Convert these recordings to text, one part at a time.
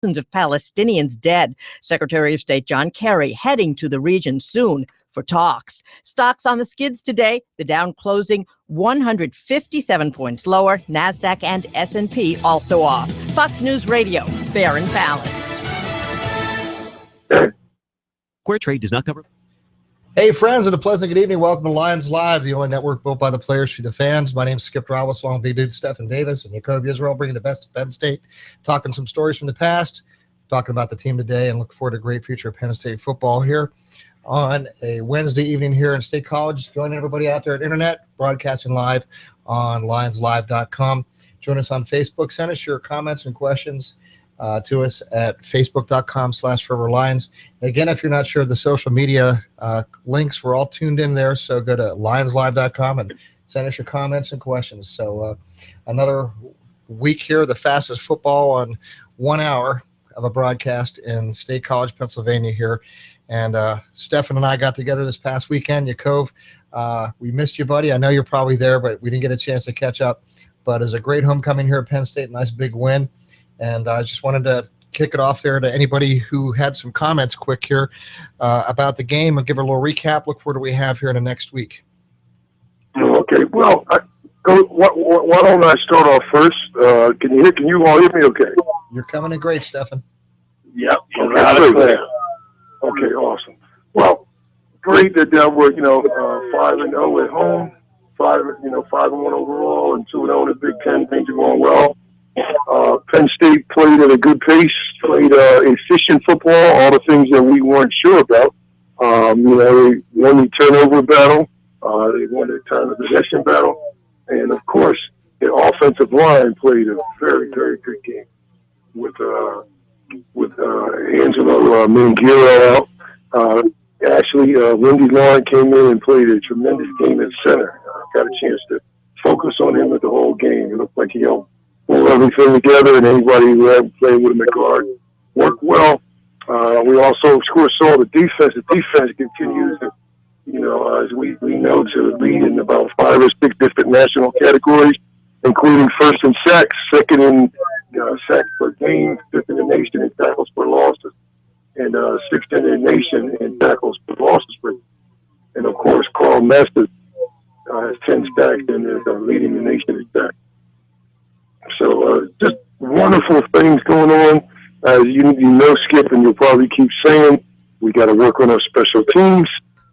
of Palestinians dead. Secretary of State John Kerry heading to the region soon for talks. Stocks on the skids today, the Dow closing 157 points lower, NASDAQ and S&P also off. Fox News Radio, fair and balanced. Square Trade does not cover. Hey, friends, and a pleasant good evening. Welcome to Lions Live, the only network built by the players for the fans. My name is Skip Rowles, along with Big Dude Stephen Davis and Yaakov Israel, bringing the best of Penn State, talking some stories from the past, talking about the team today, and look forward to a great future of Penn State football here on a Wednesday evening here in State College. Joining everybody out there at internet, broadcasting live on lionslive.com. Join us on Facebook. Send us your comments and questions to us at facebook.com/ForeverLions. Again, if you're not sure of the social media links, we're all tuned in there. So go to lionslive.com and send us your comments and questions. So another week here, the fastest football on 1 hour of a broadcast in State College, Pennsylvania here. And Stefan and I got together this past weekend. Yaakov, we missed you, buddy. I know you're probably there, but we didn't get a chance to catch up. But it was a great homecoming here at Penn State, nice big win. And I just wanted to kick it off there to anybody who had some comments quick here about the game and give a little recap. Look forward to what we have here in the next week. Okay. Well, why don't I start off first? Can you all hear me okay? You're coming in great, Stefan. Yep. Okay, awesome. Well, great that we're 5-0 at home, 5-1 overall, and 2-0 in the Big Ten. Things are going well. Penn State played at a good pace, played efficient football, all the things that we weren't sure about. They won the turnover battle, they won the time of possession battle, and of course, the offensive line played a very, very good game with Angelo Minghiro out. Actually, Lindy Line came in and played a tremendous game at center. Got a chance to focus on him with the whole game. It looked like he helped pull everything together, and anybody who ever played with him at guard worked well. We also, of course, saw the defense. The defense continues, as we know, to lead in about 5 or 6 different national categories, including first in sacks, second in sacks per game, fifth in the nation in tackles per losses, and sixth in the nation in tackles per losses rate. And, of course, Carl Masters has 10 sacks and is leading the nation in sacks. So just wonderful things going on. As you know, Skip, and you'll probably keep saying, we got to work on our special teams,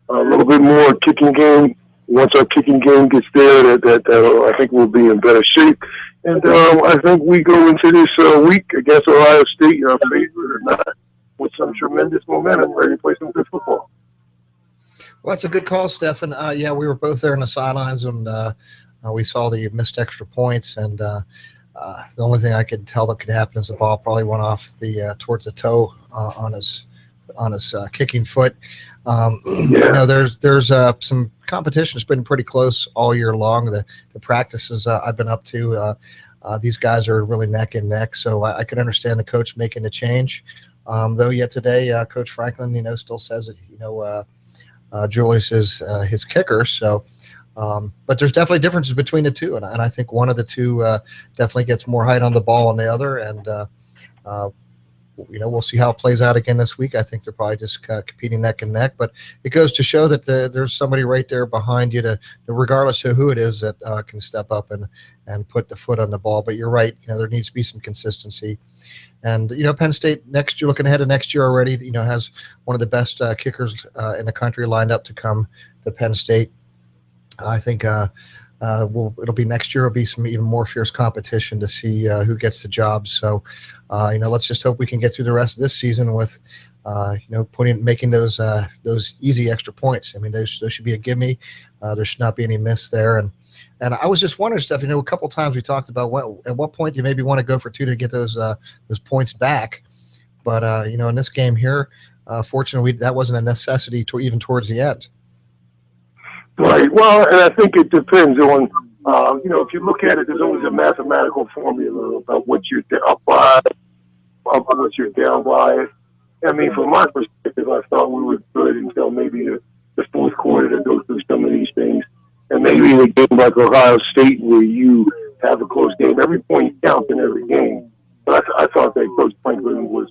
a little bit more kicking game. Once our kicking game gets there, that I think we'll be in better shape. And I think we go into this week against Ohio State, favorite or not, with some tremendous momentum, ready to play some good football. Well, that's a good call, Stefan. Yeah, we were both there in the sidelines, and we saw the missed extra points, and the only thing I could tell that could happen is the ball probably went off towards the toe on his kicking foot. There's some competition. It's been pretty close all year long. The practices I've been up to, these guys are really neck and neck. So I can understand the coach making the change. Though yet today, Coach Franklin, still says that Julius is his kicker. So. But there's definitely differences between the two, and I think one of the two definitely gets more height on the ball than the other, and we'll see how it plays out again this week. I think they're probably just competing neck and neck, but it goes to show that there's somebody right there behind you regardless of who it is, that can step up and put the foot on the ball. But you're right, there needs to be some consistency. And, Penn State next year, looking ahead to next year already, has one of the best kickers in the country lined up to come to Penn State. I think it'll be next year. It'll be some even more fierce competition to see who gets the job. So, let's just hope we can get through the rest of this season with, making those easy extra points. I mean, those should be a gimme. There should not be any miss there. And I was just wondering, Steph. A couple times we talked about at what point do you maybe want to go for 2 to get those points back. But in this game here, fortunately, that wasn't a necessity even towards the end. Right. Well, and I think it depends on, if you look at it, there's always a mathematical formula about what you're up by, what you're down by. I mean, from my perspective, I thought we were good until maybe the fourth quarter to go through some of these things. And maybe in a game like Ohio State where you have a close game, every point counts in every game. But I thought that Coach Franklin was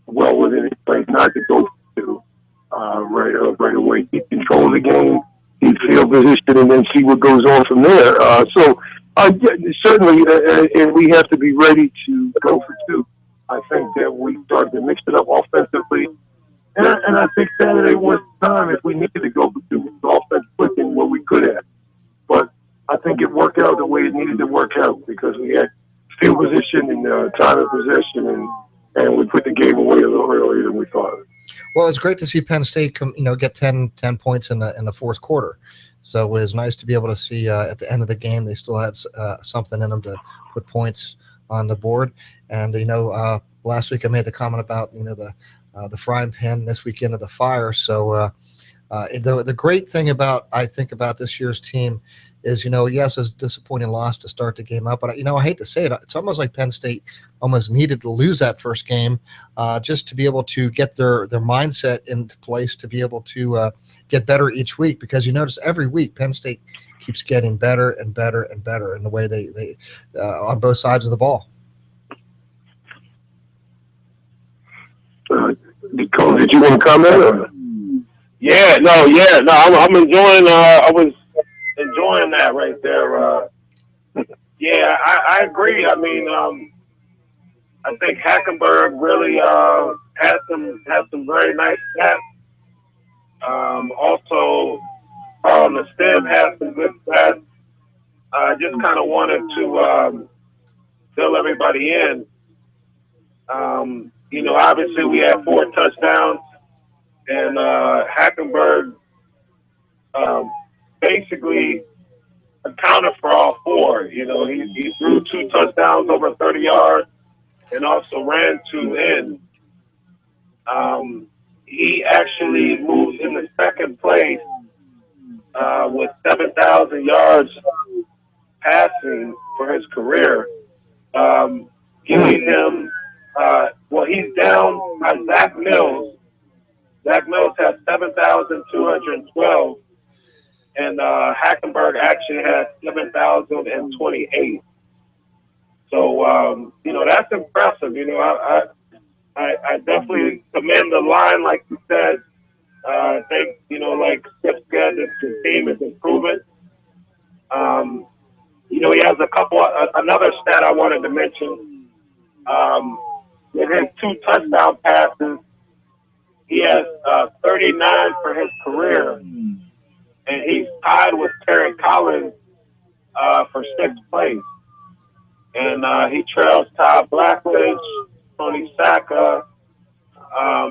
well within his place not to go to right away. He controls the game, he field position, and then see what goes on from there. Certainly, and we have to be ready to go for two. I think that we started to mix it up offensively. And I think Saturday was time if we needed to go for two offense clicking what we could have. But I think it worked out the way it needed to work out because we had field position and time of possession, and we put the game away a little earlier than we thought. Well, it's great to see Penn State get 10 points in the fourth quarter. So it was nice to be able to see at the end of the game they still had something in them to put points on the board. And last week I made the comment about the frying pan, this weekend of the fire. So the great thing about this year's team is, yes, it's a disappointing loss to start the game out, but I hate to say it, it's almost like Penn State almost needed to lose that first game just to be able to get their mindset into place to be able to get better each week, because you notice every week Penn State keeps getting better and better and better in the way they on both sides of the ball. Did you want to comment? Or? I'm enjoying. I was enjoying that right there. I agree. I mean, I think Hackenberg really had some very nice stats. Also, the Stem had some good stats. I just kind of wanted to fill everybody in. Obviously we had 4 touchdowns, and Hackenberg basically accounted for all 4. He threw 2 touchdowns over 30 yards and also ran 2 in. He actually moved in the second place with 7,000 yards passing for his career, giving him he's down by Zach Mills. Zach Mills has 7,212, and Hackenberg actually has 7,028. So, that's impressive. I definitely commend the line, like you said. I think, like Skip said, the team is improving. He has another stat I wanted to mention. In his 2 touchdown passes, he has 39 for his career, and he's tied with Terry Collins for 6th place. And he trails Todd Blackledge, Tony Sacca,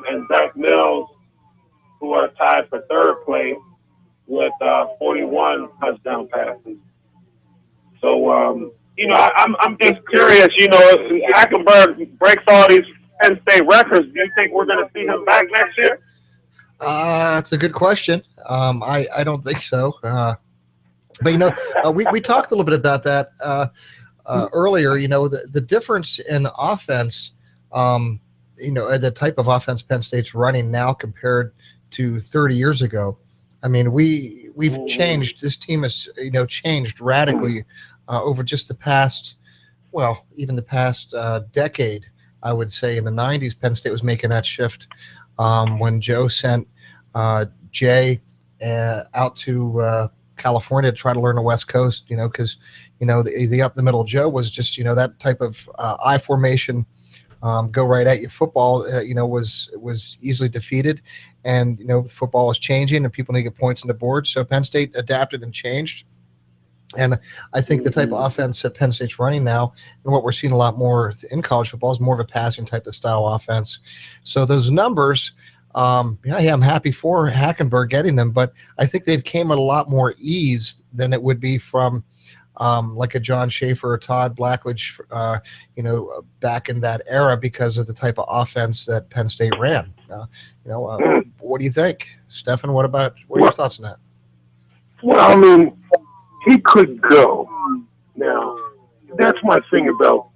and Zach Mills, who are tied for 3rd place with 41 touchdown passes. So, I'm just curious, Hackenberg breaks all these Penn State records. Do you think we're going to see him back next year? That's a good question. I don't think so. But, we talked a little bit about that earlier. The difference in offense, the type of offense Penn State's running now compared to 30 years ago. I mean, we've changed. This team has, changed radically over just the past, even the past decade. I would say in the 90s, Penn State was making that shift when Joe sent Jay out to California to try to learn the West Coast, because, the up the middle Joe was just, that type of I formation, go right at you football, was easily defeated. And, football is changing and people need to get points on the board. So Penn State adapted and changed. And I think the type of offense that Penn State's running now, and what we're seeing a lot more in college football, is more of a passing type of style offense. So those numbers, I'm happy for Hackenberg getting them, but I think they've came at a lot more ease than it would be from like a John Schaefer or Todd Blackledge, back in that era because of the type of offense that Penn State ran. What do you think, Stefan? What are your thoughts on that? Well, I mean, he could go. Now, that's my thing about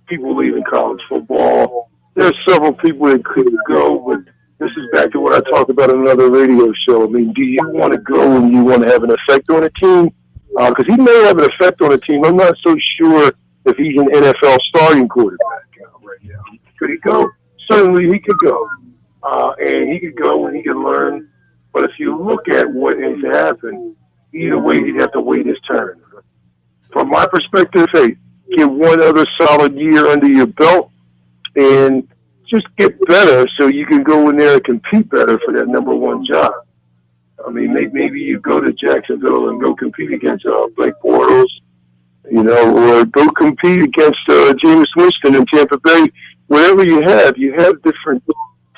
people leaving college football. There's several people that could go, but this is back to what I talked about in another radio show. I mean, do you want to go and you want to have an effect on a team? Because he may have an effect on a team. I'm not so sure if he's an NFL starting quarterback right now. Could he go? certainly he could go. And he could go and he could learn. But if you look at what has happened, either way, he'd have to wait his turn. From my perspective, hey, get one other solid year under your belt and just get better so you can go in there and compete better for that number one job. I mean, maybe you go to Jacksonville and go compete against Blake Bortles, or go compete against Jameis Winston in Tampa Bay. Whatever you have different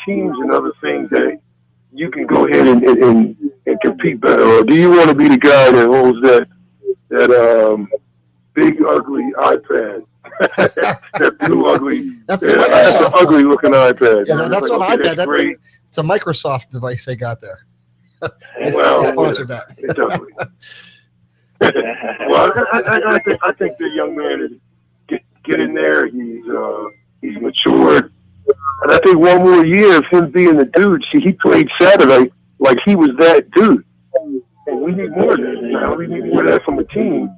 teams and other things that you can go ahead and compete better. Or do you want to be the guy that holds that big ugly iPad? That blue ugly, that's the ugly looking iPad. Yeah, that's like, an iPad. That's great. It's a Microsoft device they got there. They Well, sponsored that. Definitely. Well, I think the young man is get in there. He's matured, and I think one more year of him being the dude. See, he played Saturday like he was that dude, and we need more of that. We need more of that from a team.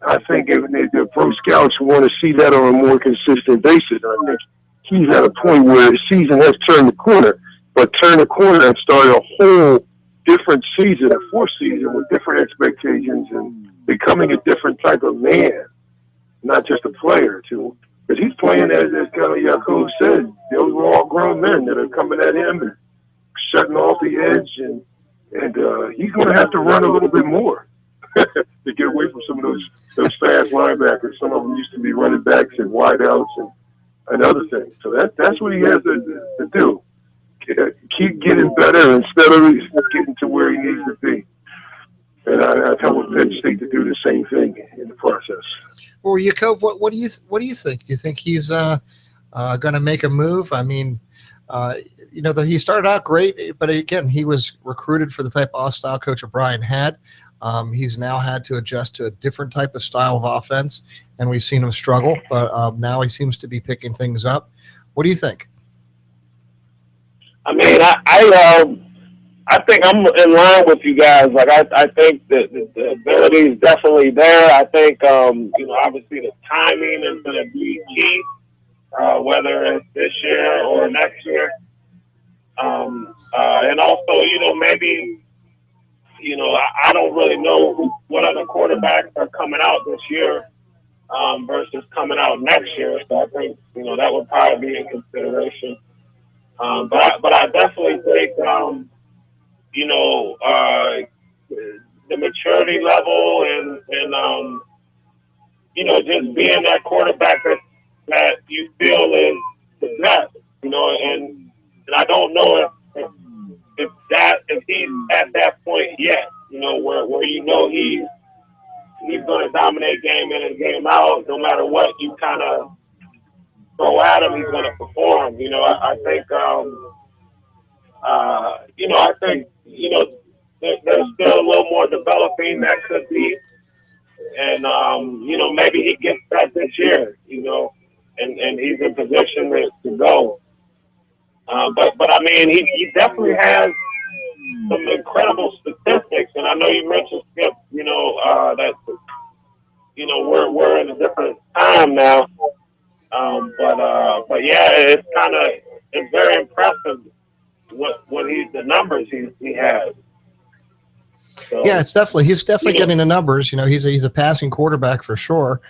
I think if the pro scouts want to see that on a more consistent basis. I think he's at a point where the season has turned the corner, but turned the corner and started a whole different season, a fourth season with different expectations and becoming a different type of man, not just a player too. Because he's playing as kind of Yaakov said, those were all grown men that are coming at him and shutting off the edge, and he's going to have to run a little bit more to get away from some of those fast linebackers. Some of them used to be running backs and wideouts and other things. So that's what he has to do. Keep getting better and steadily getting to where he needs to be. And I tell Penn State to do the same thing in the process. Well, Yaakov, what do you think? Do you think he's going to make a move? I mean, he started out great, but again, he was recruited for the type of style Coach O'Brien had. He's now had to adjust to a different type of style of offense, and we've seen him struggle. But now he seems to be picking things up. What do you think? I mean, I think I'm in line with you guys. Like, I think that the ability is definitely there. I think, obviously the timing is going to be key, whether it's this year or next year. And also, maybe, I don't really know what other quarterbacks are coming out this year versus coming out next year. So I think, that would probably be in consideration. But I definitely think, the maturity level and just being that quarterback that you feel is the best, and I don't know if he's at that point yet, where he's going to dominate game in and game out, no matter what you kind of throw at him, he's going to perform. I think, there's still a little more developing that could be. And, maybe he gets that this year, and he's in position to go. But I mean, he definitely has some incredible statistics. And I know you mentioned, Skip, that, we're in a different time now. But yeah, it's very impressive the numbers he has. So, yeah, he's definitely getting the numbers. He's a passing quarterback for sure.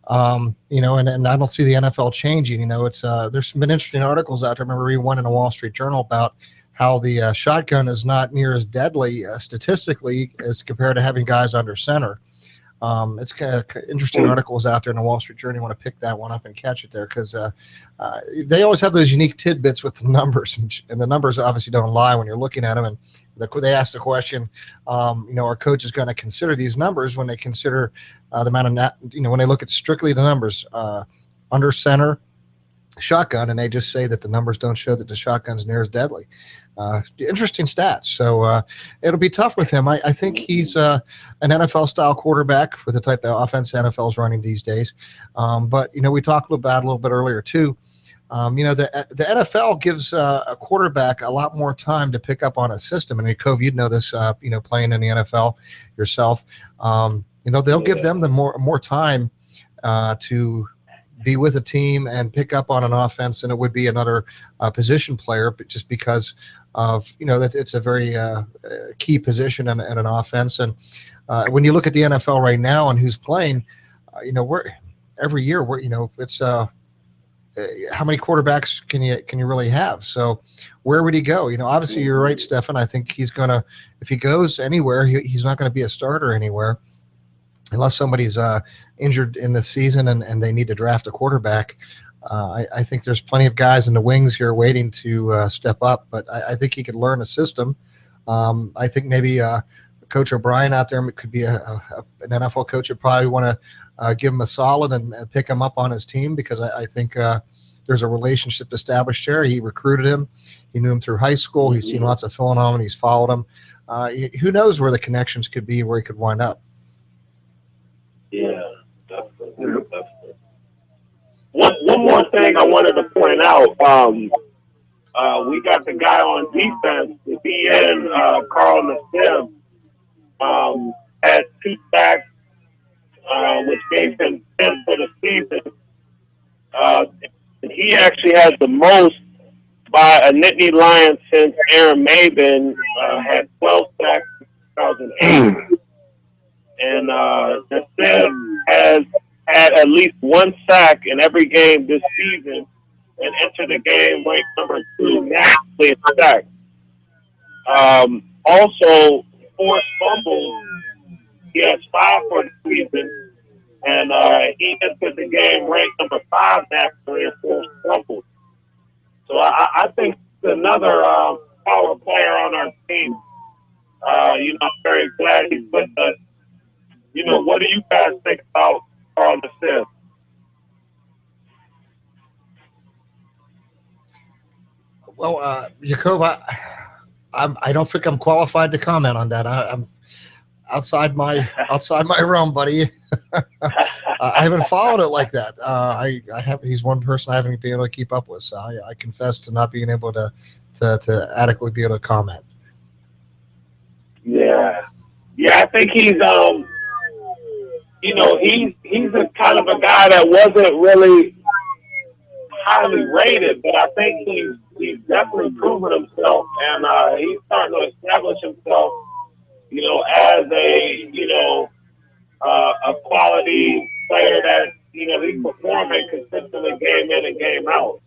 And I don't see the NFL changing. There's been interesting articles out there. I remember reading one in the Wall Street Journal about how the shotgun is not near as deadly statistically as compared to having guys under center. It's kind of interesting articles out there in the Wall Street Journal. You want to pick that one up and catch it there because they always have those unique tidbits with the numbers, and the numbers obviously don't lie when you're looking at them. And they ask the question, are coaches going to consider these numbers when they consider the amount of when they look at strictly the numbers under center, shotgun, and they just say that the numbers don't show that the shotgun's near as deadly. Interesting stats. So it'll be tough with him. I think he's an NFL-style quarterback with the type of offense NFL's running these days. But, we talked about a little bit earlier, too. The NFL gives a quarterback a lot more time to pick up on a system. And, Cove, you'd know this, playing in the NFL yourself. They'll give them the more time to be with a team and pick up on an offense than it would be another position player, but just because of, that it's a very key position in an offense. And when you look at the NFL right now and who's playing, every year it's how many quarterbacks can you really have? So where would he go? Obviously you're right, Stefan. I think he's gonna, if he goes anywhere, he's not going to be a starter anywhere unless somebody's injured in the season and they need to draft a quarterback. I think there's plenty of guys in the wings here waiting to step up, but I think he could learn a system. I think maybe Coach O'Brien out there could be an NFL coach would probably want to give him a solid and pick him up on his team, because I think there's a relationship established there. He recruited him. He knew him through high school. He's seen lots of film on him. He's followed him. Who knows where the connections could be, where he could wind up. Yeah, definitely. One more thing I wanted to point out. We got the guy on defense, the DN, Carl Nassib, had 2 sacks, which gave him 10 for the season. He actually has the most by a Nittany Lion since Aaron Maben had 12 sacks in 2008. And Nassib has had at least 1 sack in every game this season and entered the game ranked number 2 nationally in sacks. Also, forced fumbles, he has 5 for the season, and he entered the game ranked number 5 nationally in forced fumbles. So I think another power player on our team. I'm very glad he's with us. What do you guys think about Carl Nassib? Well, Jacob, I don't think I'm qualified to comment on that. I'm outside my realm, buddy. I haven't followed it like that. He's one person I haven't been able to keep up with, so I confess to not being able to adequately be able to comment. Yeah, I think he's he's a kind of a guy that wasn't really highly rated, but I think he's definitely proven himself, and he's starting to establish himself, as a quality player that, he's performing consistently game in and game out.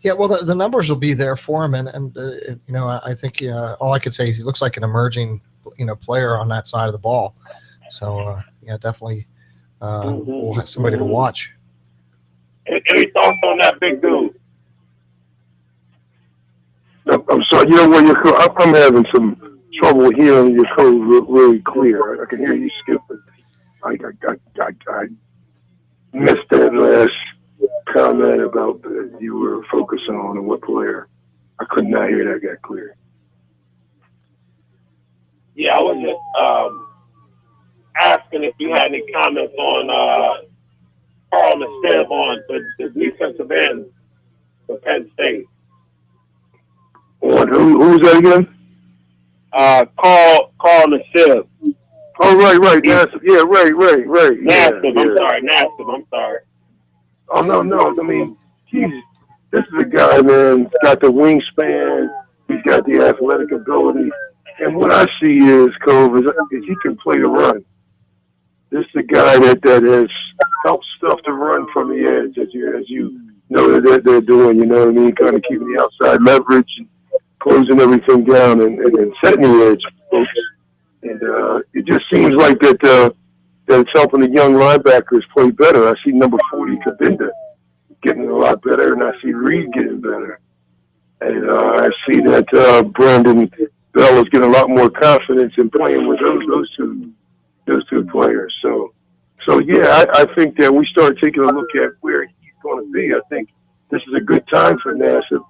Yeah, well, the numbers will be there for him, and I think all I could say is he looks like an emerging player on that side of the ball. So definitely we'll have somebody to watch. Any thoughts on that big dude? I'm sorry. I'm having some trouble hearing your code really clear. I can hear you skipping. I missed that last comment about you were focusing on and what player. I could not hear that got clear. Yeah, I was just asking if you had any comments on Carl Nassib on the defensive end for Penn State. Who was that again? Carl Nassib. Oh, right. Nassib. Yeah, right. Nassib. Yeah. I'm sorry. Oh, no. I mean, this is a guy, man, got the wingspan. He's got the athletic ability. And what I see is, Cove, is he can play the run. This is a guy that has helped stuff to run from the edge, as you know that they're doing, you know what I mean? Kind of keeping the outside leverage and closing everything down and setting the edge, folks. And it just seems like that it's helping the young linebackers play better. I see number 40, Kabinda, getting a lot better, and I see Reed getting better. And I see that Brandon Bell is getting a lot more confidence in playing with those two players. So yeah, I think that we start taking a look at where he's going to be. I think this is a good time for Nassib.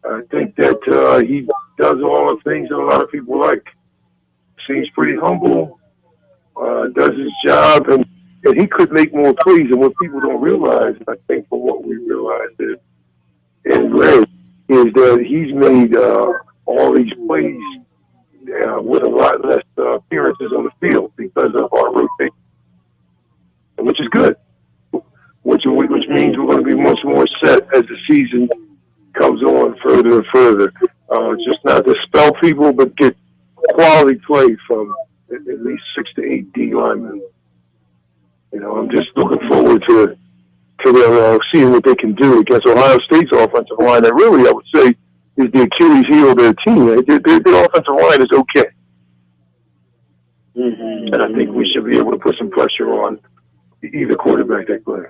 I think that he does all the things that a lot of people like. Seems pretty humble, does his job, and he could make more plays. And what people don't realize, I think, for what we realize is that he's made all these plays with a lot less appearances on the field because of our rotation. which is good. Which means we're going to be much more set as the season comes on further and further. Just not to spell people, but get quality play from at least 6 to 8 D linemen. You know, I'm just looking forward to them seeing what they can do against Ohio State's offensive line. That really, I would say, is the Achilles heel of their team. Their offensive line is okay. Mm-hmm. And I think we should be able to put some pressure on either quarterback they play.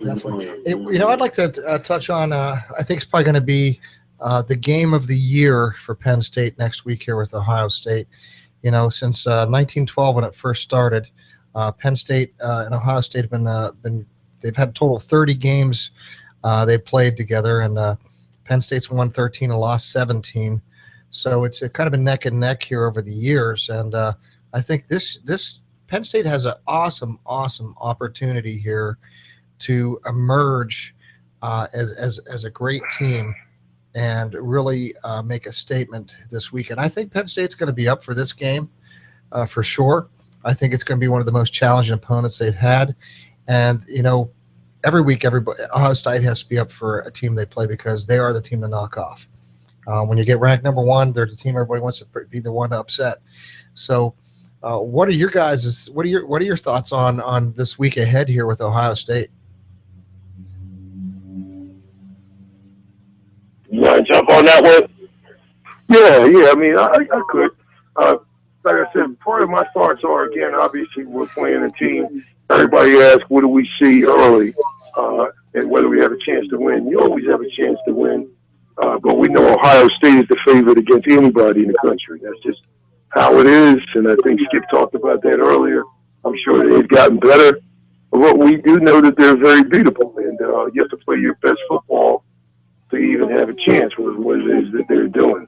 Definitely. I'd like to touch on, I think it's probably going to be the game of the year for Penn State next week here with Ohio State. You know, since 1912 when it first started, Penn State and Ohio State have they've had a total of 30 games they played together, and Penn State's won 13 and lost 17. So it's kind of a neck and neck here over the years, and I think this Penn State has an awesome opportunity here to emerge as a great team and really make a statement this weekend. I think Penn State's going to be up for this game for sure. I think it's going to be one of the most challenging opponents they've had. And, you know, every week Ohio State has to be up for a team they play because they are the team to knock off. When you get ranked number one, they're the team everybody wants to be the one to upset. So what are your thoughts on this week ahead here with Ohio State? You want to jump on that one? Yeah. I mean, I could. Like I said, part of my thoughts are, again, obviously we're playing a team. Everybody asks, what do we see early, and whether we have a chance to win. You always have a chance to win, but we know Ohio State is the favorite against anybody in the country. That's just how it is, and I think Skip talked about that earlier. I'm sure they've gotten better. But what we do know that they're very beatable, and you have to play your best football to even have a chance with what it is that they're doing.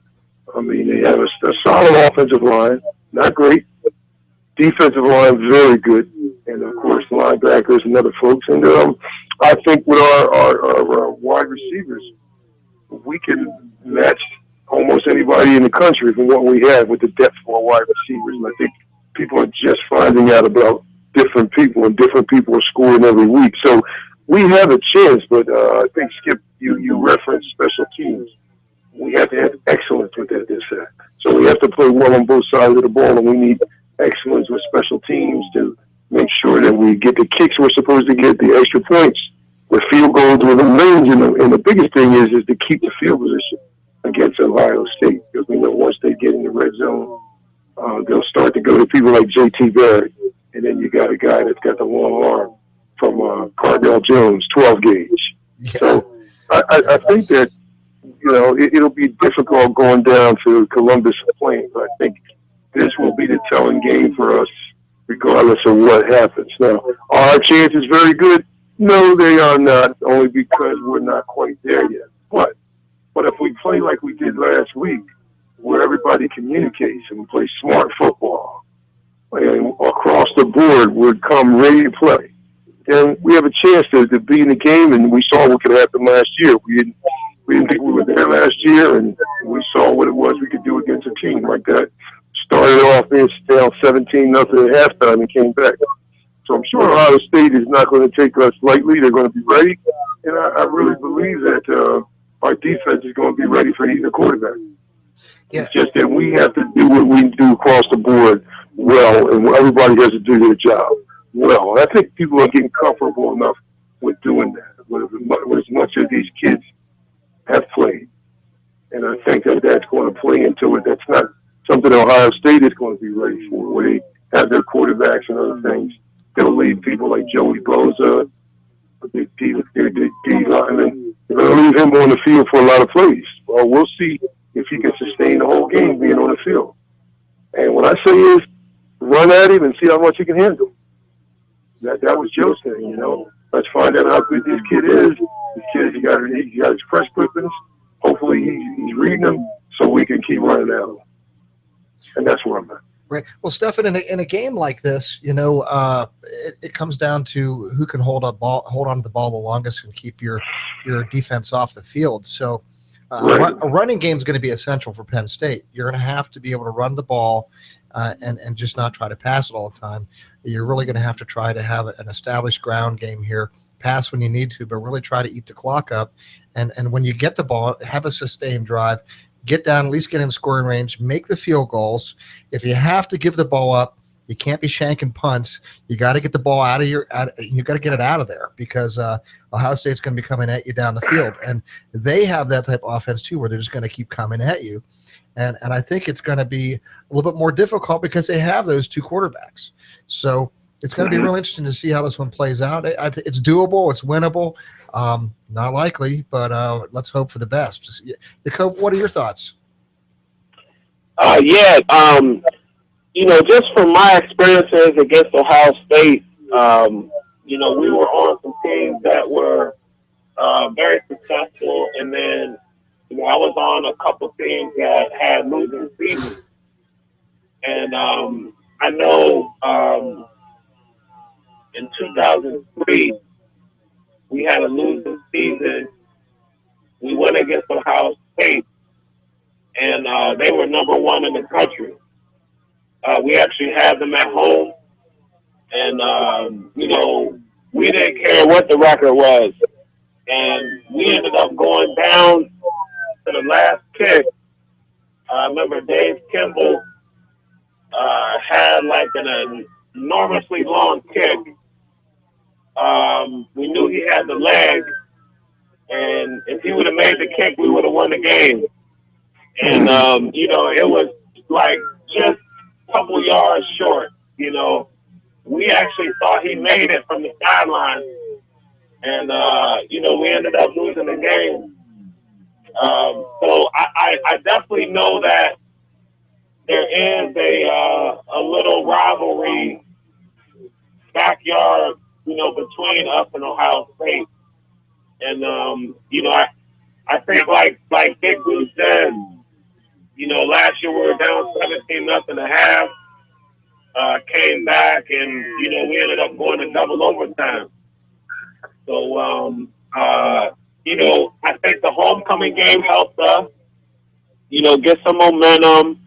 I mean, they have a solid offensive line, not great. Defensive line, very good. And, of course, linebackers and other folks. And I think with our wide receivers, we can match almost anybody in the country from what we have with the depth of our wide receivers. And I think people are just finding out about different people, and different people are scoring every week. So we have a chance, but I think, Skip, you referenced special teams. We have to have excellence with that this set. So we have to play well on both sides of the ball, and we need excellence with special teams to make sure that we get the kicks we're supposed to get, the extra points, with field goals within range. And the biggest thing is to keep the field position against Ohio State, because we know once they get in the red zone, they'll start to go to people like J.T. Barrett, and then you got a guy that's got the long arm from Cardell Jones, 12 gauge. Yeah. So I think that, you know, it'll be difficult going down to Columbus and playing, but I think this will be the telling game for us, regardless of what happens. Now, are our chances very good? No, they are not, only because we're not quite there yet. But if we play like we did last week, where everybody communicates and we play smart football, and across the board would come ready to play, then we have a chance to be in the game. And we saw what could happen last year. We didn't think we were there last year, and we saw what it was we could do against a team like that. Started off being down 17-0 at halftime and came back. So I'm sure Ohio State is not going to take us lightly. They're going to be ready, and I really believe that our defense is going to be ready for either quarterback. Yeah. It's just that we have to do what we do across the board well, and everybody has to do their job well. And I think people are getting comfortable enough with doing that, with as much as these kids have played. And I think that that's going to play into it. That's not something Ohio State is going to be ready for, where they have their quarterbacks and other things. They'll leave people like Joey Bosa, their D lineman. They're going to leave him on the field for a lot of plays. Well, we'll see if he can sustain the whole game being on the field. And what I say is, run at him and see how much he can handle. That was Joe's thing, you know. Let's find out how good this kid is. This kid, he got his press clippings. Hopefully he's reading them so we can keep running at him. And that's where I'm at. Right. Well, Stefan, in a game like this, you know, it comes down to who can hold on to the ball the longest and keep your defense off the field. So right. A running game is going to be essential for Penn State. You're going to have to be able to run the ball and just not try to pass it all the time. You're really going to have to try to have an established ground game here. Pass when you need to, but really try to eat the clock up. And when you get the ball, have a sustained drive. Get down, at least get in scoring range. Make the field goals. If you have to give the ball up, you can't be shanking punts. You got to get the ball you got to get it out of there, because Ohio State's going to be coming at you down the field. And they have that type of offense too, where they're just going to keep coming at you. And I think it's going to be a little bit more difficult because they have those two quarterbacks. So it's going to be real interesting to see how this one plays out. It's doable. It's winnable. Not likely, but let's hope for the best. Jacob, what are your thoughts? Just from my experiences against Ohio State, we were on some teams that were very successful, and then I was on a couple teams that had losing seasons. And I know in 2003, we had a losing season. We went against Ohio State, and they were #1 in the country. We actually had them at home, and, we didn't care what the record was. And we ended up going down to the last kick. I remember Dave Kimball had like an enormously long kick. We knew he had the leg, and if he would have made the kick, we would have won the game. And, it was like just a couple yards short. We actually thought he made it from the sideline, and, we ended up losing the game. So I definitely know that there is a little rivalry backyard, between us and Ohio State. And, I think like Big Blue said, last year we were down 17-0 at half, came back, and, we ended up going to double overtime. So, I think the homecoming game helped us, get some momentum,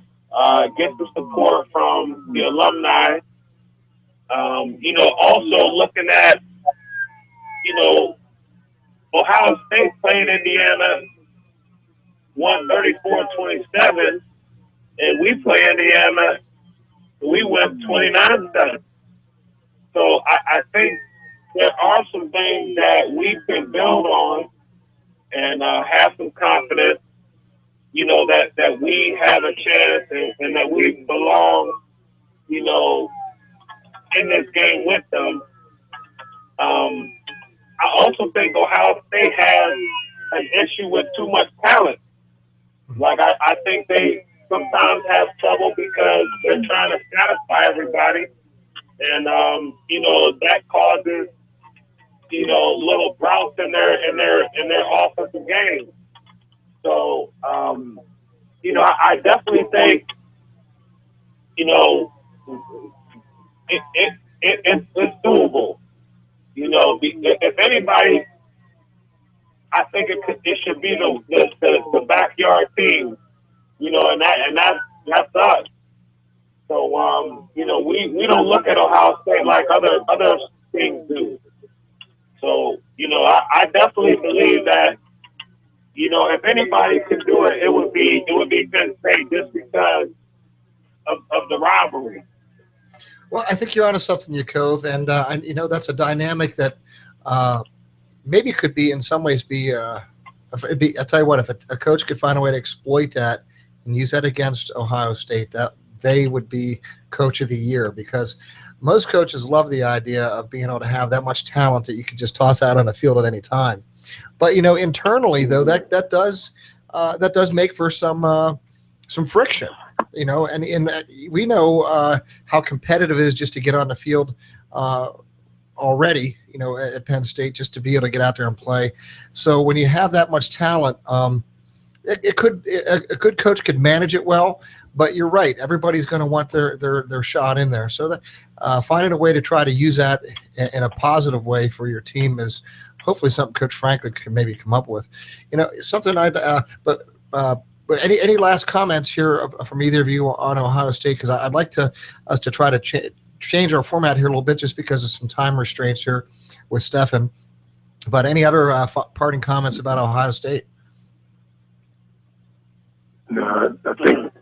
get some support from the alumni. Also looking at, Ohio State playing Indiana 134-27, and we play Indiana, we went 29-7. So I think there are some things that we can build on and have some confidence, that we have a chance and that we belong, in this game with them. I also think Ohio State has an issue with too much talent. Like, I think they sometimes have trouble because they're trying to satisfy everybody. And, that causes, little droughts in their offensive game. So, I definitely think, it's doable. If anybody, I think it should be the backyard team, and that's us. So, we don't look at Ohio State like other teams do. So, I definitely believe that, if anybody could do it, it would be Penn State, just because of the rivalry. Well, I think you're onto something, Yakov, and that's a dynamic that maybe could be in some ways be. I'll tell you what, if a coach could find a way to exploit that and use that against Ohio State, that they would be Coach of the Year, because most coaches love the idea of being able to have that much talent that you could just toss out on the field at any time. But internally though, that does make for some friction. And we know how competitive it is just to get on the field already, at Penn State, just to be able to get out there and play. So when you have that much talent, a good coach could manage it well. But you're right, everybody's going to want their shot in there. So that finding a way to try to use that in a positive way for your team is hopefully something Coach Franklin can maybe come up with. Something But any last comments here from either of you on Ohio State? Because I'd like us to try to change our format here a little bit, just because of some time restraints here with Stefan. But any other parting comments about Ohio State? No, I think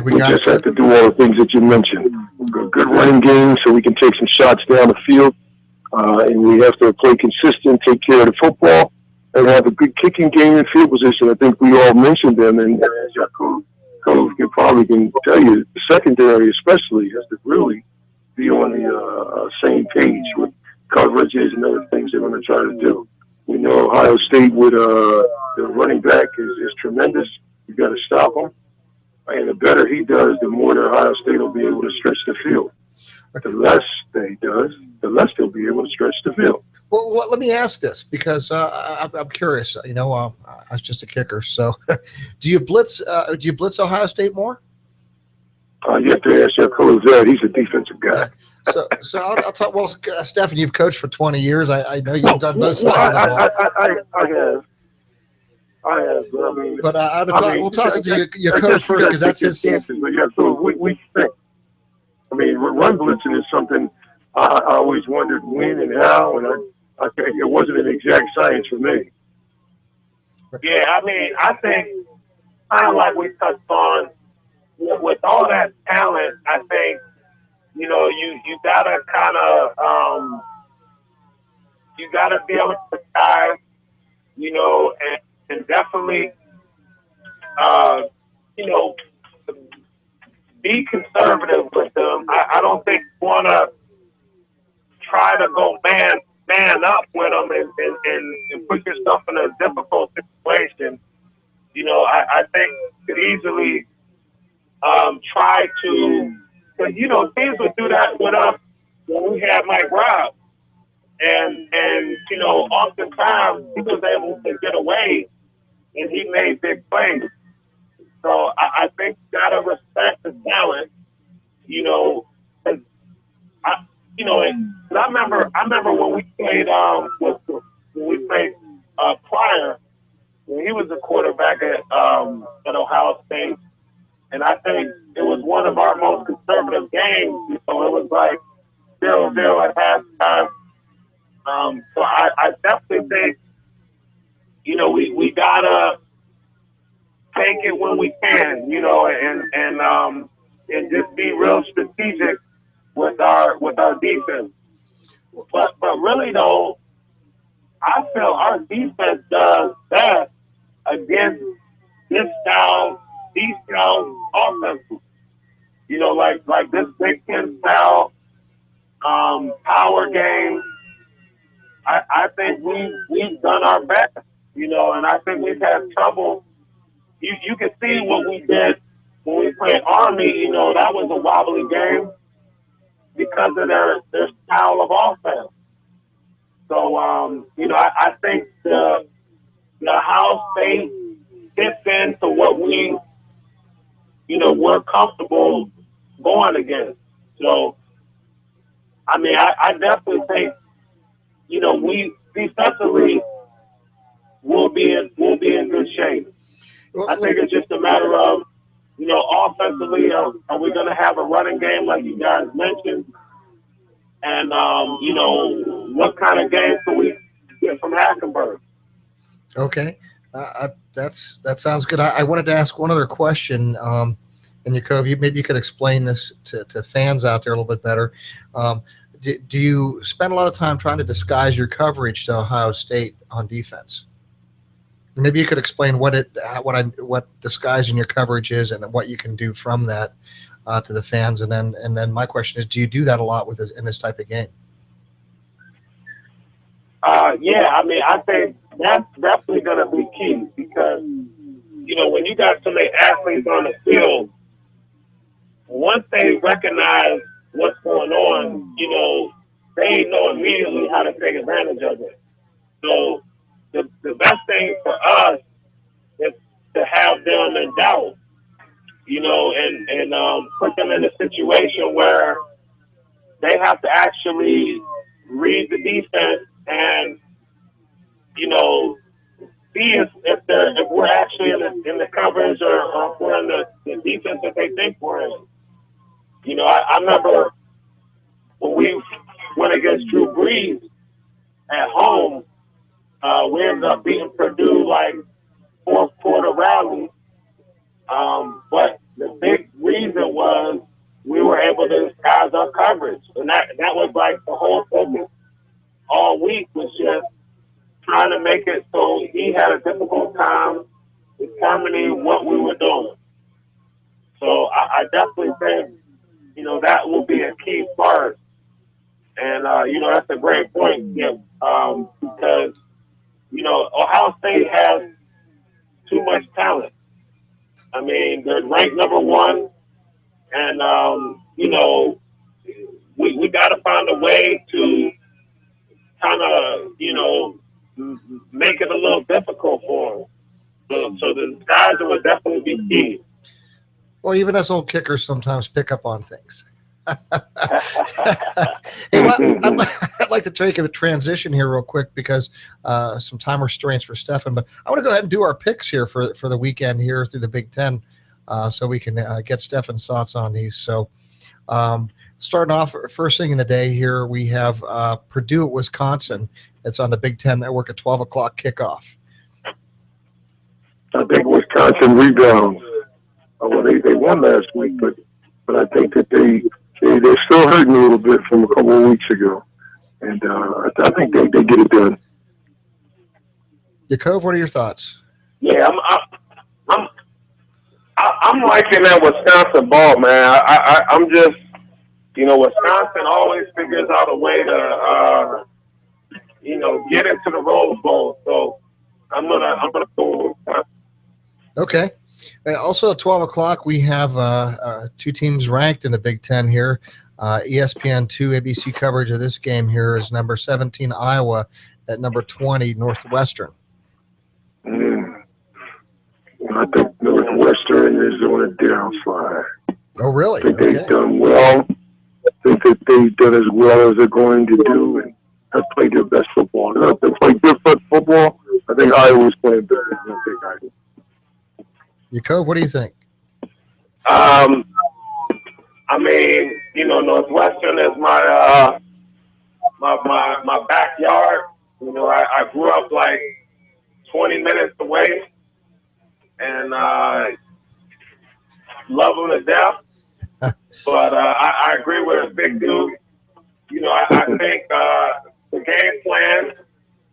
We just have to do all the things that you mentioned. Good running game so we can take some shots down the field. And we have to play consistent, take care of the football, and have a good kicking game and field position. I think we all mentioned them, and as Jacob can tell you, the secondary especially has to really be on the same page with coverages and other things they're going to try to do. We know Ohio State with the running back is tremendous. You got to stop him, and the better he does, the more the Ohio State will be able to stretch the field. The less he does, the less they'll be able to stretch the field. Well, let me ask this, because I'm curious. I was just a kicker. So, do you blitz Ohio State more? You have to ask your coach that. He's a defensive guy. So I'll talk. Well, Stefan, you've coached for 20 years. I know you've done both sides of the ball. I have. But we'll toss it to your coach first, because that's his. But yeah, so we think. Run blitzing is something I always wondered when and how, and I think it wasn't an exact science for me. Yeah, I think kind of like we touched on, with all that talent, I think, you gotta kind of, you gotta be able to dive, and definitely, be conservative with them. I don't think you want to try to go man up with them and put yourself in a difficult situation. I think you could easily try to, because teams would do that with us when we had Mike Robb, and oftentimes he was able to get away and he made big plays. So I think you gotta respect the talent, and I remember when we played Pryor, when he was a quarterback at Ohio State, and I think it was one of our most conservative games. It was like 0-0 at halftime. So I definitely think we gotta take it when we can, and just be real strategic with our defense. But really though, I feel our defense does best against these style offenses. Like this Big Ten style power game. I think we've done our best, and I think we've had trouble. You can see what we did when we played Army. That was a wobbly game because of their style of offense. So, I think the Ohio State fits into what we're comfortable going against. So, I definitely think, we defensively will be in good shape. I think it's just a matter of, offensively, are we going to have a running game like you guys mentioned? And, what kind of game can we get from Hackenberg? Okay. That sounds good. I wanted to ask one other question. And Jacob, maybe you could explain this to fans out there a little bit better. Do you spend a lot of time trying to disguise your coverage to Ohio State on defense? Maybe you could explain what disguising your coverage is and what you can do from that to the fans. And then my question is, do you do that a lot in this type of game? I think that's definitely going to be key because, when you got so many athletes on the field, once they recognize what's going on, they know immediately how to take advantage of it. So the best thing for us is to have them in doubt, and put them in a situation where they have to actually read the defense and, see if we're actually especially in the coverage or in the defense that they think we're in. You know, I remember when we went against Drew Brees at home, we ended up beating Purdue like fourth quarter rally. But the big reason was we were able to disguise our coverage. And that was like the whole focus all week, was just trying to make it so he had a difficult time determining what we were doing. So I definitely think, you know, that will be a key part. And, you know, that's a great point, Skip, because, you know, Ohio State has too much talent. I mean, they're ranked number one, and, you know, we got to find a way to kind of, you know, make it a little difficult for them. So the disguising would definitely be key. Well, even us old kickers sometimes pick up on things. Hey, well, I'd like to take a transition here real quick because some time restraints for Stefan, but I want to go ahead and do our picks here for the weekend here through the Big Ten, so we can get Stefan's thoughts on these. So starting off, first thing in the day here, we have Purdue at Wisconsin. It's on the Big Ten Network at 12 o'clock kickoff. I think Wisconsin rebounds. Well, they won last week, but I think that they're still hurting a little bit from a couple of weeks ago, and I think they get it done. Yakov, what are your thoughts? Yeah, I'm liking that Wisconsin ball, man. I'm just, you know, Wisconsin always figures out a way to, you know, get into the Rose Bowl. So I'm gonna go with Wisconsin. Okay. Also at 12 o'clock, we have two teams ranked in the Big Ten here. ESPN2 ABC coverage of this game here is number 17 Iowa at number 20 Northwestern. I think Northwestern is on a downslide. Oh, really? I think they've done well. I think that they've done as well as they're going to do, and have played their best football. If they play good football, I think Iowa's playing better than I think Iowa. Yakov, what do you think? I mean, you know, Northwestern is my my backyard. You know, I grew up like 20 minutes away, and love them to death. But I agree with Big Dude. You know, I think the game plan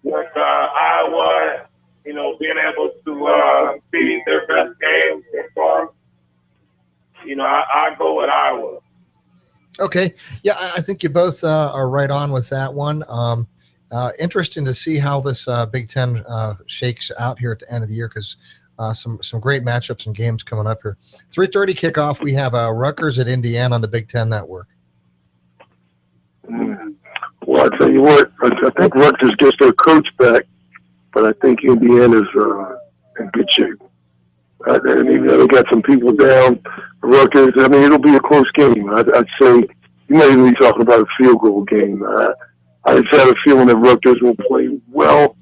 with Iowa, you know, being able to see their best game so far, you know, I go with Iowa. Okay. Yeah, I think you both are right on with that one. Interesting to see how this Big Ten shakes out here at the end of the year, because some great matchups and games coming up here. 3:30 kickoff, we have Rutgers at Indiana on the Big Ten Network. Well, I tell you what, I think Rutgers gets their coach back, but I think Indiana's in good shape. And even though they got some people down, Rutgers, I mean, it'll be a close game. I'd say you might even be talking about a field goal game. I just have a feeling that Rutgers will play well,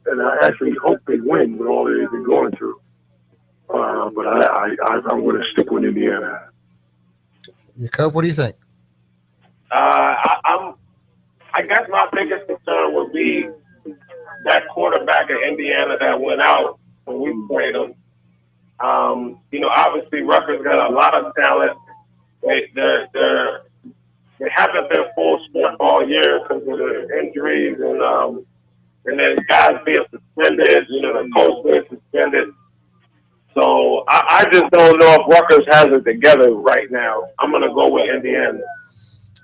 and I actually hope they win with all they've been going through. But I'm going to stick with Indiana. Yakov, what do you think? I guess my biggest concern would be that quarterback at Indiana that went out when we played them. You know, obviously Rutgers got a lot of talent. They haven't been full sport all year because of the injuries and then guys being suspended. You know, the coach being suspended. So I just don't know if Rutgers has it together right now. I'm going to go with Indiana.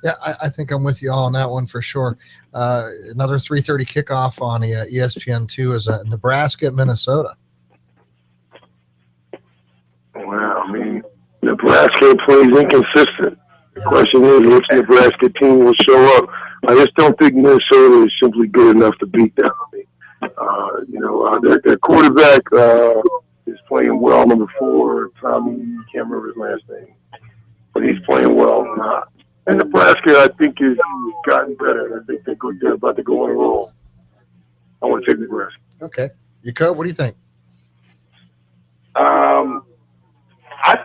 Yeah, I think I'm with you all on that one for sure. Another 3:30 kickoff on ESPN2 is Nebraska at Minnesota. Wow, I mean, Nebraska plays inconsistent. The question is, which Nebraska team will show up? I just don't think Minnesota is simply good enough to beat them. You know, their quarterback is playing well, number 4, Tommy, can't remember his last name, but he's playing well. And Nebraska, I think, has gotten better. I think they're about to go on a roll. I want to take Nebraska. Okay. Yakov, what do you think?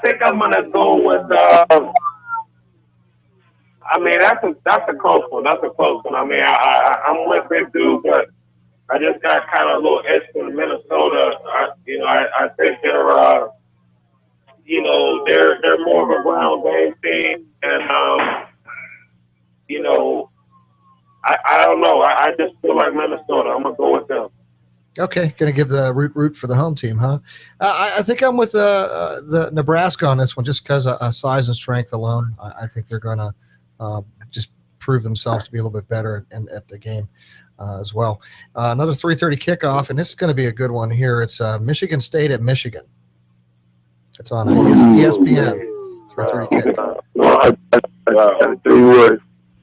think I'm gonna go with. I mean, that's a close one. That's a close one. I mean, I'm with Big Dude, but I just got kind of a little itch from Minnesota. I think they're, they're more of a ground game team, and I don't know. I just feel like Minnesota. I'm gonna go with them. Okay, going to give the root for the home team, huh? I think I'm with the Nebraska on this one, just because of size and strength alone. I think they're going to just prove themselves to be a little bit better at the game as well. Another 3:30 kickoff, and this is going to be a good one here. It's Michigan State at Michigan. It's on ESPN. 3:30 kickoff.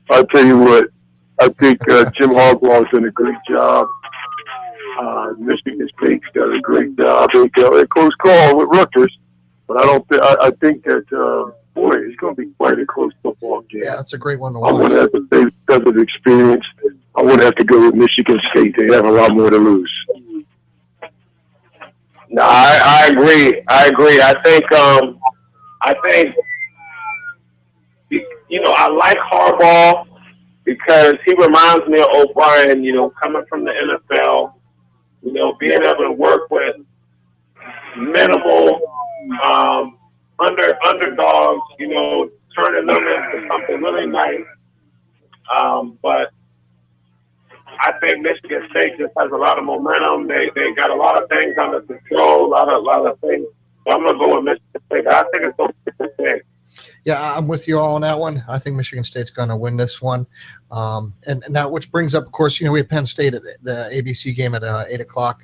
I'll tell you what. I think Jim Harbaugh's done a great job. Michigan State's got a great job. They got a close call with Rutgers, but I think that boy, it's going to be quite a close football game. Yeah, that's a great one to I watch. would have to say, because of experience, I would have to go with Michigan State. They have a lot more to lose. No, I agree. I think I like Harbaugh because he reminds me of O'Brien. Coming from the NFL. Being able to work with minimal underdogs, turning them into something really nice. But I think Michigan State just has a lot of momentum. They got a lot of things under control, a lot of things. So I'm going to go with Michigan State. I think it's going to be Michigan State. Yeah, I'm with you all on that one. I think Michigan State's going to win this one. And now, which brings up, of course, we have Penn State at the ABC game at 8 o'clock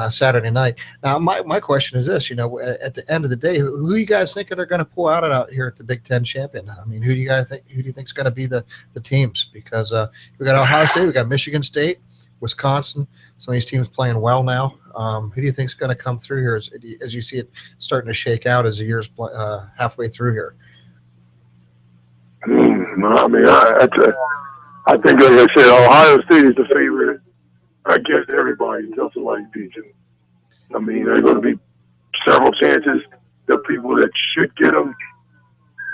Saturday night. Now, my question is this: at the end of the day, who do you guys think are going to pull out here at the Big Ten champion? I mean, who do you think is going to be the teams? Because we got Ohio State, we got Michigan State, Wisconsin. Some of these teams playing well now. Who do you think is going to come through here as you see it starting to shake out as the year's halfway through here? I mean, I think, like I said, Ohio State is the favorite against everybody until somebody beats them. I mean, there are going to be several chances. The people that should get them,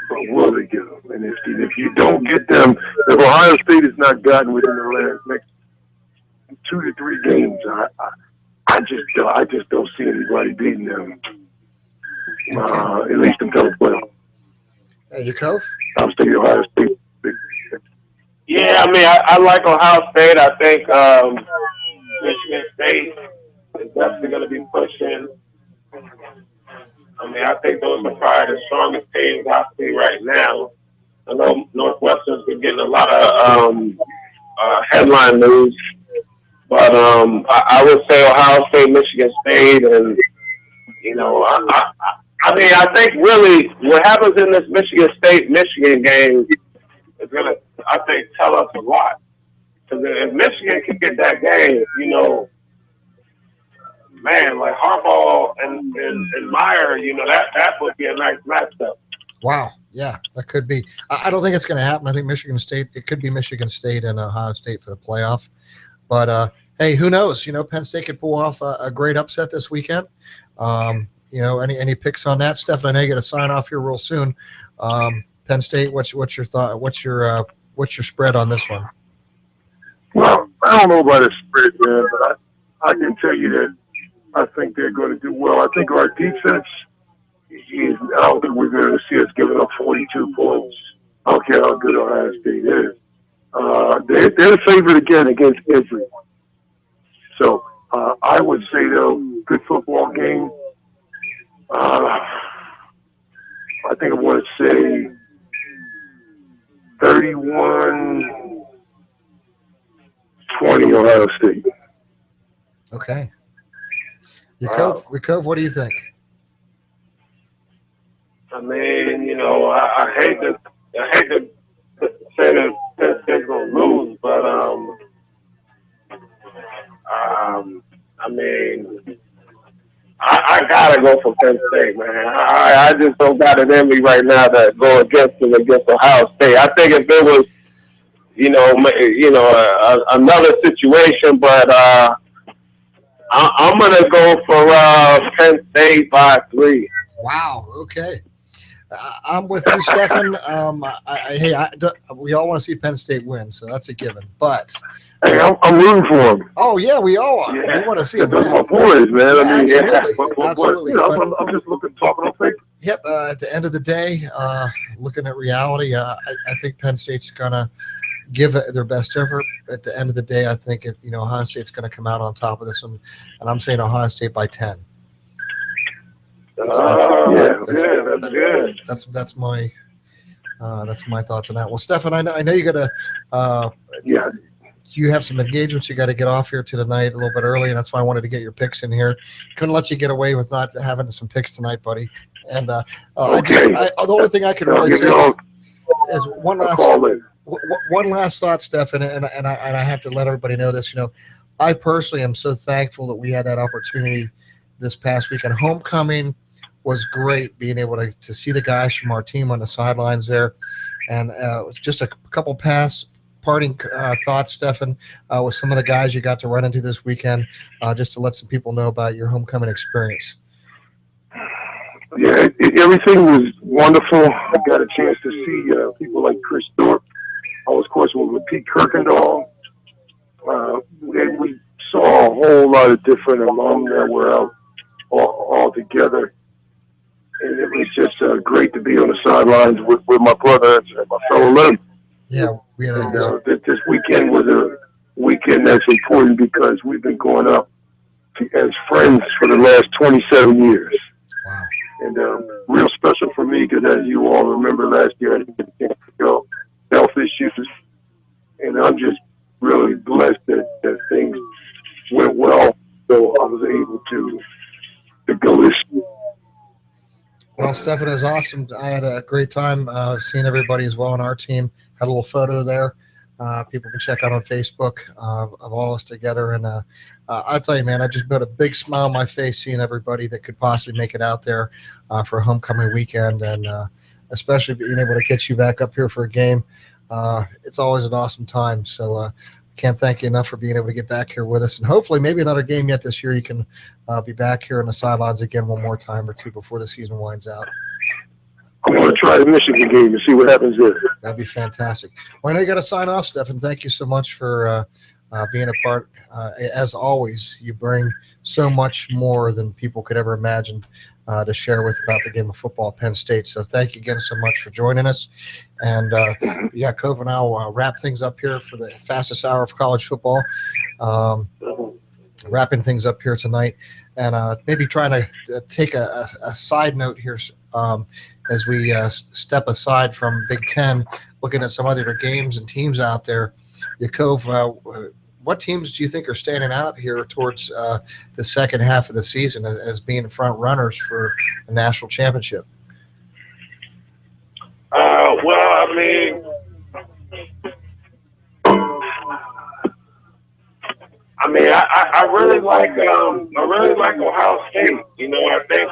but will they get them? And if you don't get them, if Ohio State has not gotten within the next 2 to 3 games, I just don't see anybody beating them. At least until the playoffs. Yakov? I'm thinking Ohio State. Yeah, I mean, I like Ohio State. I think Michigan State is definitely going to be pushing. I mean, I think those are probably the strongest teams I see right now. I know Northwestern's been getting a lot of headline news, but I would say Ohio State, Michigan State, and I mean, I think really what happens in this Michigan State-Michigan game is going to, I think, tell us a lot. Because if Michigan can get that game, man, like Harbaugh and Meyer, that would be a nice matchup. Wow. Yeah, that could be. I don't think it's going to happen. I think it could be Michigan State and Ohio State for the playoff. But, hey, who knows? Penn State could pull off a great upset this weekend. Any picks on that, Steph? I know you got to sign off here real soon. Penn State, what's your thought? What's your spread on this one? Well, I don't know about a spread, man, but I can tell you that I think they're going to do well. I think our defense I don't think we're going to see us giving up 42 points. I don't care how good Ohio State is. They're the favorite again against everyone. So I would say, though, good football game. I think I want to say 31-20 Ohio State. Okay. Yakov, what do you think? I mean, I hate to say that Penn State's gonna lose, but I mean, I gotta go for Penn State, man. I just don't got it in me right now to go against Ohio State. I think if it was, another situation, but I'm gonna go for Penn State by 3. Wow. Okay. I'm with you, Stefan. We all want to see Penn State win, so that's a given. But Hey, I'm rooting for them. oh yeah, we all are. Yeah. We want to see Those them. are my boys, man. Yeah, I mean, absolutely. But, you know, I'm just talking on paper. Yep. At the end of the day, looking at reality, I think Penn State's gonna give it their best effort. At the end of the day, I think Ohio State's going to come out on top of this one, and I'm saying Ohio State by 10. That's good. That's my thoughts on that. Well, Stefan, I know you got to. You have some engagements you got to get off here tonight a little bit early, and that's why I wanted to get your picks in here. Couldn't let you get away with not having some picks tonight, buddy. And okay. the only thing I could really say is one last thought, Stefan, and I have to let everybody know this. I personally am so thankful that we had that opportunity this past weekend. Homecoming was great, being able to see the guys from our team on the sidelines there, and just a couple parting thoughts, Stefan, with some of the guys you got to run into this weekend, just to let some people know about your homecoming experience. Yeah, everything was wonderful. I got a chance to see people like Chris Thorpe. I was, of course, with Pete Kirkendall. And we saw a whole lot of different alum that were out all together. And it was just great to be on the sidelines with my brother and my fellow men. Yeah, this weekend was a weekend that's important because we've been going up as friends for the last 27 years. Wow. And real special for me because, as you all remember, last year I didn't get to go. Health issues, and I'm just really blessed that things went well, so I was able to go this. Well, Stefan, it was awesome. I had a great time seeing everybody as well on our team. Had a little photo there. People can check out on Facebook of all us together. And I'll tell you, man, I just put a big smile on my face seeing everybody that could possibly make it out there for a homecoming weekend, and especially being able to get you back up here for a game. It's always an awesome time. So can't thank you enough for being able to get back here with us. And hopefully maybe another game yet this year. You can be back here on the sidelines again one more time or two before the season winds out. I'm going to try the Michigan game and see what happens there. That'd be fantastic. Well, I know you got to sign off, Stefan. Thank you so much for being a part. As always, you bring so much more than people could ever imagine to share with about the game of football at Penn State. So thank you again so much for joining us. And Cove and I will wrap things up here for the fastest hour of college football. Wrapping things up here tonight, and maybe trying to take a side note here as we step aside from Big Ten, looking at some other games and teams out there. Cove, what teams do you think are standing out here towards the second half of the season as being front runners for a national championship? I really like Ohio State. I think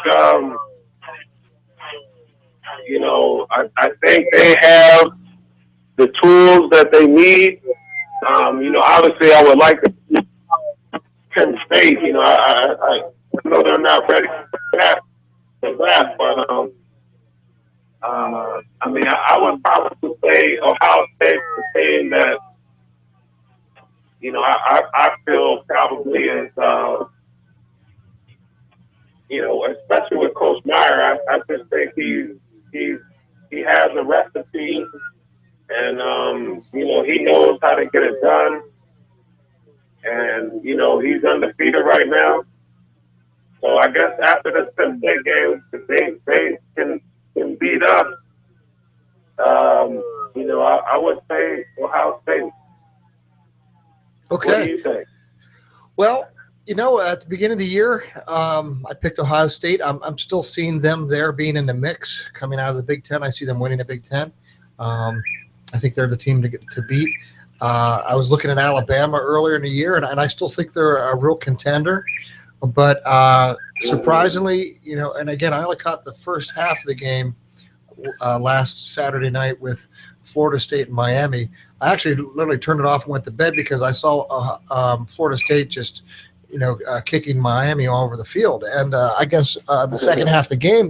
I think they have the tools that they need. Obviously I would like to Penn State. I know they're not ready for that, but I would probably say Ohio State is the team that I feel probably is especially with Coach Meyer. I just think he has a recipe, and he knows how to get it done, and he's undefeated right now. So I guess after this Penn State game, if they can beat us, I would say Ohio State. Okay. What do you think? Well, at the beginning of the year, I picked Ohio State. I'm still seeing them there being in the mix coming out of the Big Ten. I see them winning the Big Ten. I think they're the team to beat. I was looking at Alabama earlier in the year, and I still think they're a real contender. But surprisingly, and again, I only caught the first half of the game last Saturday night with Florida State and Miami. I actually literally turned it off and went to bed because I saw Florida State just kicking Miami all over the field. And I guess the second half of the game,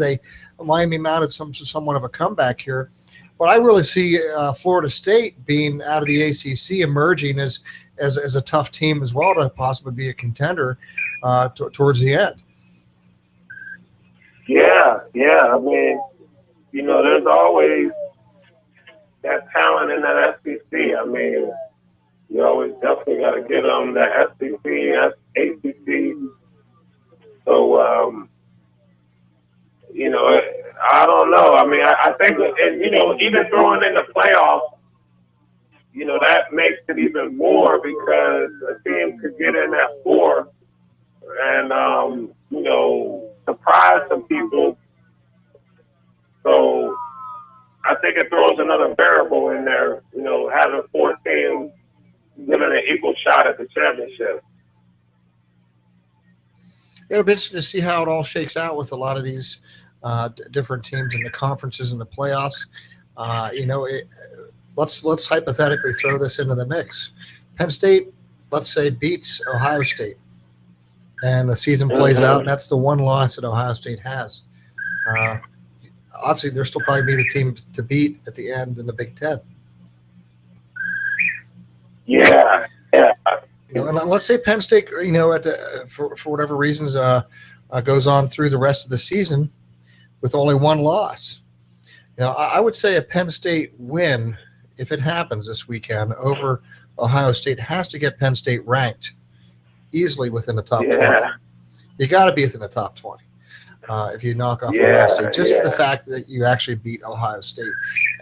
Miami mounted somewhat of a comeback here. But I really see Florida State being out of the ACC emerging as a tough team as well to possibly be a contender towards the end. Yeah. I mean, there's always that talent in that SEC. I mean, you always definitely got to get on the SEC, ACC. So, I don't know. I mean, I think, even throwing in the playoffs, that makes it even more because a team could get in at 4 and, surprise some people. So I think it throws another variable in there, having 4 teams giving an equal shot at the championship. It'll be interesting to see how it all shakes out with a lot of these different teams in the conferences and the playoffs. Let's hypothetically throw this into the mix. Penn State, let's say, beats Ohio State, and the season plays out, and that's the one loss that Ohio State has. Obviously, they'll still probably be the team to beat at the end in the Big Ten. Yeah. And let's say Penn State, for whatever reasons, goes on through the rest of the season with only one loss. I would say a Penn State win, if it happens this weekend over Ohio State, has to get Penn State ranked easily within the top 20. You got to be within the top 20 if you knock off Ohio State, just for the fact that you actually beat Ohio State.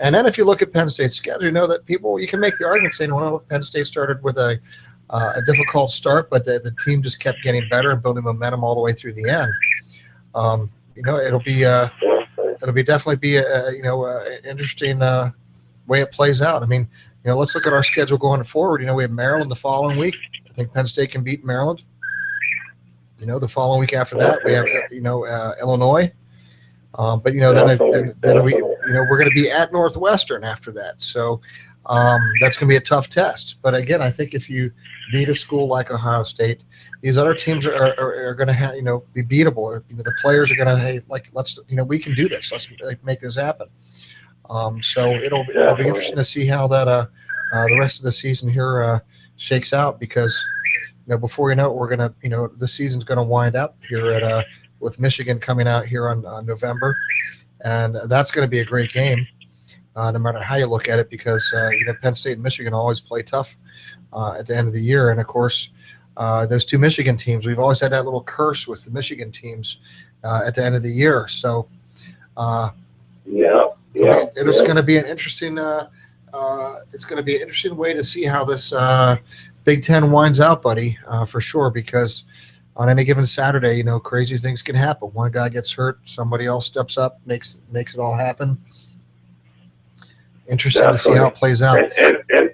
And then if you look at Penn State's schedule, that you can make the argument saying, well, Penn State started with a difficult start, but the team just kept getting better and building momentum all the way through the end. It'll definitely be an interesting way it plays out. I mean, let's look at our schedule going forward. We have Maryland the following week. I think Penn State can beat Maryland. The following week after that, we have Illinois. But then we're going to be at Northwestern after that. So that's going to be a tough test. But again, I think if you beat a school like Ohio State, these other teams are going to be beatable. The players are going to let's we can do this. Let's make this happen. So it'll be interesting to see how that the rest of the season here shakes out, because before you know it, we're gonna the season's going to wind up here at with Michigan coming out here on November, and that's going to be a great game. No matter how you look at it, because Penn State and Michigan always play tough at the end of the year. And of course, those two Michigan teams, we've always had that little curse with the Michigan teams at the end of the year. So it's going to be an interesting way to see how this Big Ten winds out, buddy, for sure, because on any given Saturday, crazy things can happen. One guy gets hurt, somebody else steps up, makes it all happen. Interesting to see how it plays out. And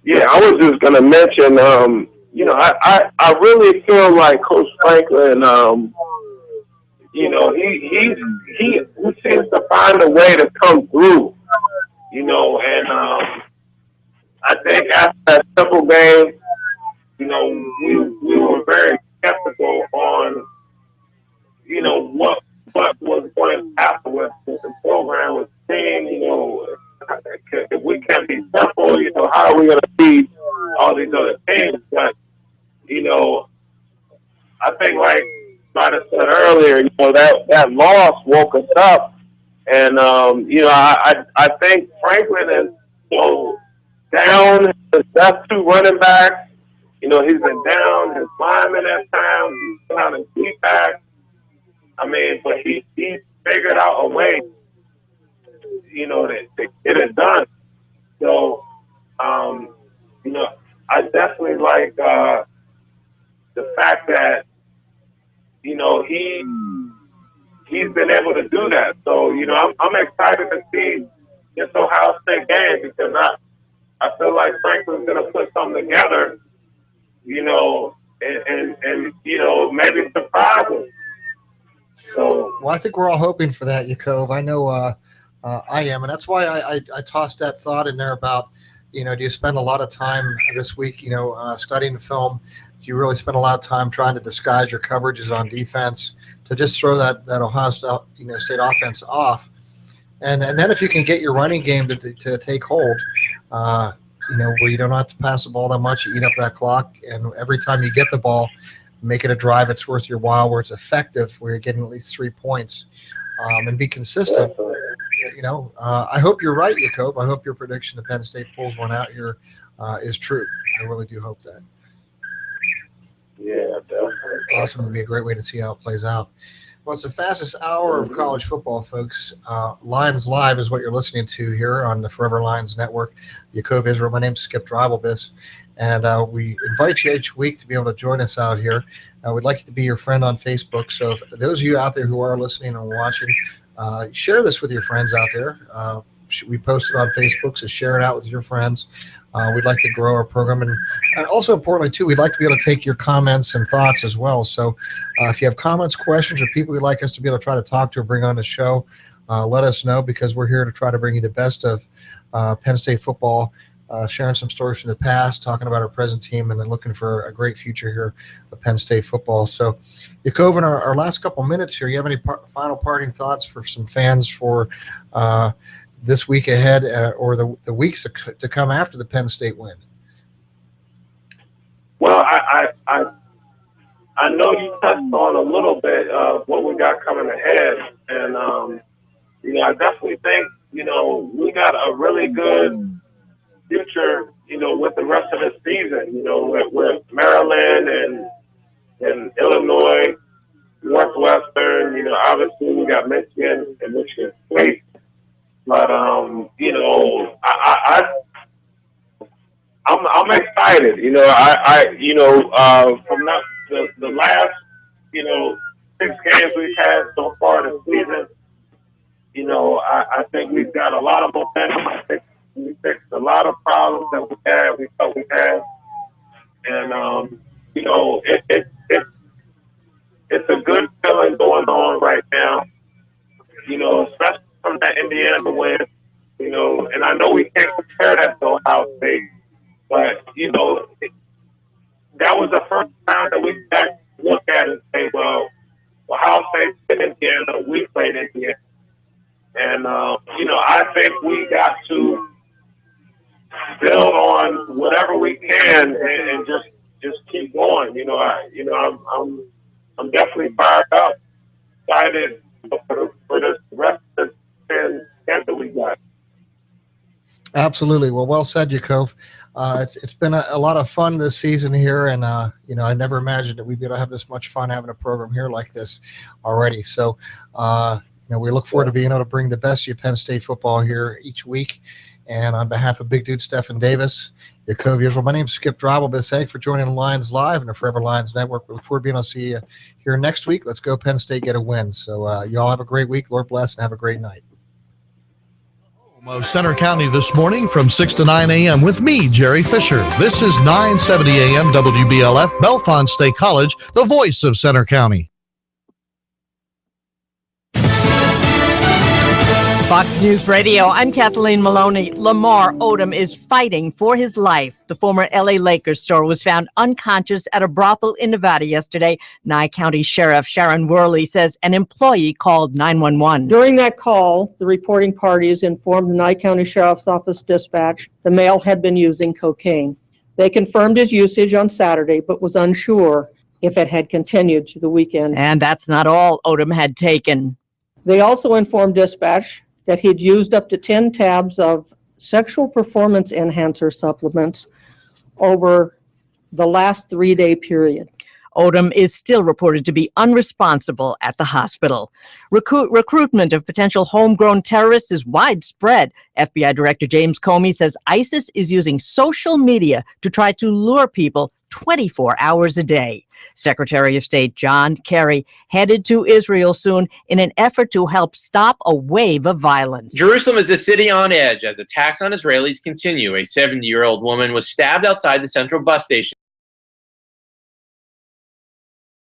I was just going to mention, I really feel like Coach Franklin, he seems to find a way to come through, and I think after that simple game, we were very skeptical on, what was going to happen with the program, with the team, if we can't be simple, how are we going to beat all these other teams? But, I think, like I said earlier, that loss woke us up. And, I think Franklin is down his best 2 running backs. He's been down his lineman at times. He's been on his feedback. But he figured out a way, to get it done. So, I definitely like the fact that, he's been able to do that. So, I'm excited to see this Ohio State game, because I feel like Franklin's going to put something together, and maybe surprise us. So, well, I think we're all hoping for that, Yakov. I know I am, and that's why I tossed that thought in there about, do you spend a lot of time this week, studying the film you really spend a lot of time trying to disguise your coverages on defense to just throw that Ohio State offense off. And then if you can get your running game to take hold, where you don't have to pass the ball that much, you eat up that clock, and every time you get the ball, make it a drive it's worth your while, where it's effective, where you're getting at least 3 points, and be consistent. I hope you're right, Jacob. I hope your prediction that Penn State pulls one out here is true. I really do hope that. Yeah, definitely. Awesome. It would be a great way to see how it plays out. Well, it's the fastest hour of college football, folks. Lions Live is what you're listening to here on the Forever Lions Network. Yaakov Israel. My name's Skip Drybelbis, and we invite you each week to be able to join us out here. We'd like you to be your friend on Facebook. So if those of you out there who are listening and watching, share this with your friends out there. We post it on Facebook, so share it out with your friends. We'd like to grow our program. And also importantly, too, we'd like to be able to take your comments and thoughts as well. So if you have comments, questions, or people you'd like us to be able to try to talk to or bring on the show, let us know, because we're here to try to bring you the best of Penn State football, sharing some stories from the past, talking about our present team, and then looking for a great future here of Penn State football. So, Yaakov, in our last couple minutes here, you have any final parting thoughts for some fans for this week ahead or the weeks to come after the Penn State win? Well, I know you touched on a little bit of what we got coming ahead, and I definitely think we got a really good future with the rest of the season. With Maryland and Illinois, Northwestern. Obviously we got Michigan and Michigan State. But I'm excited. From the last 6 games we've had so far this season, I think we've got a lot of momentum. I think we fixed a lot of problems that we thought we had, and it's a good feeling going on right now. Especially from that Indiana win, and I know we can't compare that to Ohio State, but that was the first time that we got to look at it and say, well, Ohio State played Indiana, we played Indiana, and I think we got to build on whatever we can and just keep going. I'm definitely fired up, excited for this rest of the 10 that we got. Absolutely. Well said, Yaakov. It's been a lot of fun this season here, and I never imagined that we'd be able to have this much fun having a program here like this already. So we look forward to being able to bring the best of Penn State football here each week. And on behalf of Big Dude Stephen Davis, Yaakov Israel, my name's Skip Drybelbis. Thanks for joining Lions Live and the Forever Lions Network. We look forward to being able to see you here next week. Let's go Penn State, get a win. So you all have a great week. Lord bless, and have a great night. Center County this morning from 6 to 9 a.m. with me, Jerry Fisher. This is 970 a.m. WBLF, Bellefonte State College, the voice of Center County. Fox News Radio, I'm Kathleen Maloney. Lamar Odom is fighting for his life. The former LA Lakers star was found unconscious at a brothel in Nevada yesterday. Nye County Sheriff Sharon Worley says an employee called 911. During that call, the reporting parties informed the Nye County Sheriff's Office dispatch the male had been using cocaine. They confirmed his usage on Saturday, but was unsure if it had continued to the weekend. And that's not all Odom had taken. They also informed dispatch that he'd used up to 10 tabs of sexual performance enhancer supplements over the last 3-day period. Odom is still reported to be unresponsible at the hospital. Recruitment of potential homegrown terrorists is widespread. FBI Director James Comey says ISIS is using social media to try to lure people 24 hours a day. Secretary of State John Kerry headed to Israel soon in an effort to help stop a wave of violence. Jerusalem is a city on edge as attacks on Israelis continue. A 70-year-old woman was stabbed outside the central bus station.